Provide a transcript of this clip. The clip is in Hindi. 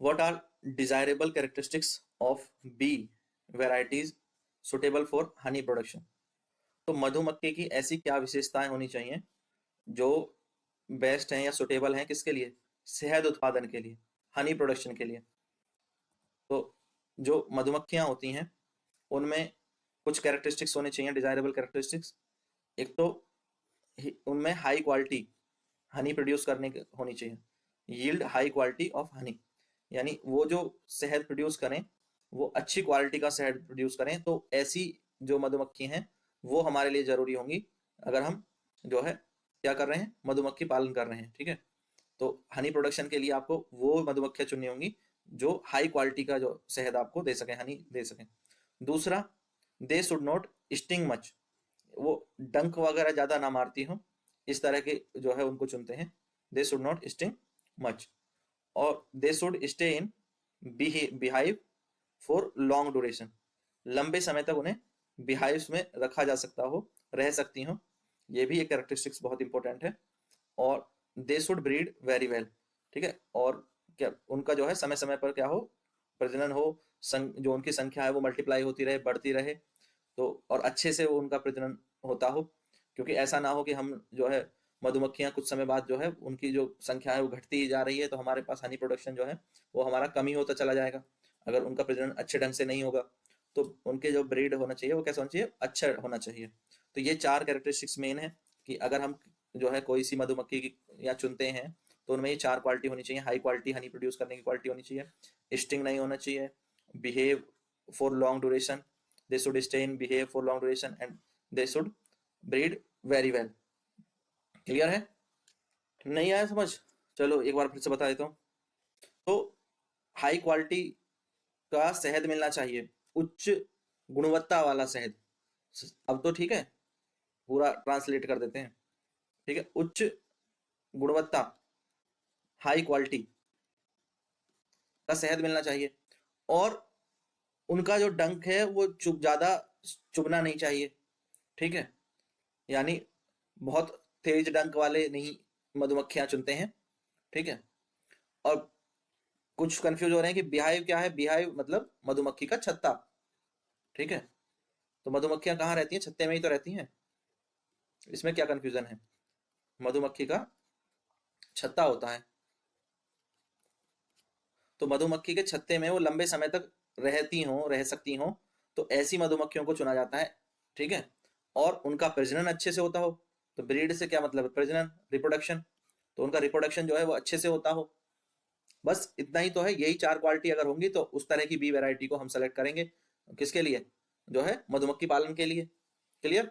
What are desirable characteristics of bee varieties suitable for honey production. तो मधुमक्खी की ऐसी क्या विशेषताएं होनी चाहिए जो बेस्ट हैं या सुटेबल हैं किसके लिए, शहद उत्पादन के लिए, हनी प्रोडक्शन के लिए। तो जो मधुमक्खियां होती हैं उनमें कुछ कैरेक्टरिस्टिक्स होने चाहिए, डिजायरेबल कैरेक्टरिस्टिक्स। एक तो उनमें हाई क्वालिटी हनी प्रोड्यूस करने की होनी चाहिए, yield high quality of honey, यानी वो जो शहद प्रोड्यूस करें वो अच्छी क्वालिटी का शहद प्रोड्यूस करें। तो ऐसी जो मधुमक्खी हैं वो हमारे लिए जरूरी होंगी अगर हम जो है क्या कर रहे हैं, मधुमक्खी पालन कर रहे हैं। ठीक है, तो हनी प्रोडक्शन के लिए आपको वो मधुमक्खियां चुननी होंगी जो हाई क्वालिटी का जो शहद आपको दे सकें, हनी दे सकें। दूसरा, दे शुड नॉट स्टिंग मच, वो डंक वगैरह ज्यादा ना मारती हो, इस तरह के जो है उनको चुनते हैं। They should not sting much, और they should stay in beehive for long duration, लंबे समय तक उन्हें बिहाइव्स में रखा जा सकता हो, रह सकती हो, ये भी एक कैरेक्टरिस्टिक्स बहुत इंपॉर्टेंट है। और they should breed very well, ठीक है, और क्या उनका जो है समय समय पर क्या हो, प्रजनन हो, जो उनकी संख्या है वो मल्टीप्लाई होती रहे, बढ़ती रहे, तो और अच्छे से वो उनका प्रजनन होता हो। क्योंकि ऐसा ना हो कि हम जो है मधुमक्खियां कुछ समय बाद जो है उनकी जो संख्या है वो घटती ही जा रही है, तो हमारे पास हनी प्रोडक्शन जो है वो हमारा कम ही होता चला जाएगा अगर उनका प्रजनन अच्छे ढंग से नहीं होगा। तो उनके जो ब्रीड होना चाहिए वो कैसा होना चाहिए, अच्छा होना चाहिए। तो ये चार कैरेक्टरिस्टिक्स मेन है कि अगर हम जो है कोई सी मधुमक्खी की या चुनते हैं तो उनमें ये चार क्वालिटी होनी चाहिए। हाई क्वालिटी हनी प्रोड्यूस करने की क्वालिटी होनी चाहिए, स्टिंग नहीं होना चाहिए, behave for long duration, they should stay in behave for long duration, and they should breed very well. Clear है? नहीं आया समझ? चलो एक बार फिर से बता देता हूँ। तो हाई क्वालिटी का शहद मिलना चाहिए, उच्च गुणवत्ता वाला शहद। अब तो ठीक है, पूरा ट्रांसलेट कर देते हैं। ठीक है, उच्च गुणवत्ता, हाई क्वालिटी का शहद मिलना चाहिए, और उनका जो डंक है वो ज्यादा चुभना नहीं चाहिए। ठीक है, यानी बहुत तेज डंक वाले नहीं मधुमक्खियां चुनते हैं। ठीक है, और कुछ कंफ्यूज हो रहे हैं कि बिहाइव क्या है, बिहाइव मतलब मधुमक्खी का छत्ता। ठीक है, तो मधुमक्खियां कहाँ रहती हैं, छत्ते में ही तो रहती हैं, इसमें क्या कंफ्यूजन है, मधुमक्खी का छत्ता होता है। तो मधुमक्खी के छत्ते में वो लंबे समय तक रहती हो, रह सकती हो, तो ऐसी मधुमक्खियों को चुना जाता है। ठीक है, और उनका प्रजनन अच्छे से होता हो। तो ब्रीड से क्या मतलब है, प्रजनन, रिप्रोडक्शन, तो उनका रिप्रोडक्शन जो है वो अच्छे से होता हो। बस इतना ही तो है, यही चार क्वालिटी अगर होंगी तो उस तरह की बी वैरायटी को हम सेलेक्ट करेंगे, किसके लिए, जो है मधुमक्खी पालन के लिए। क्लियर?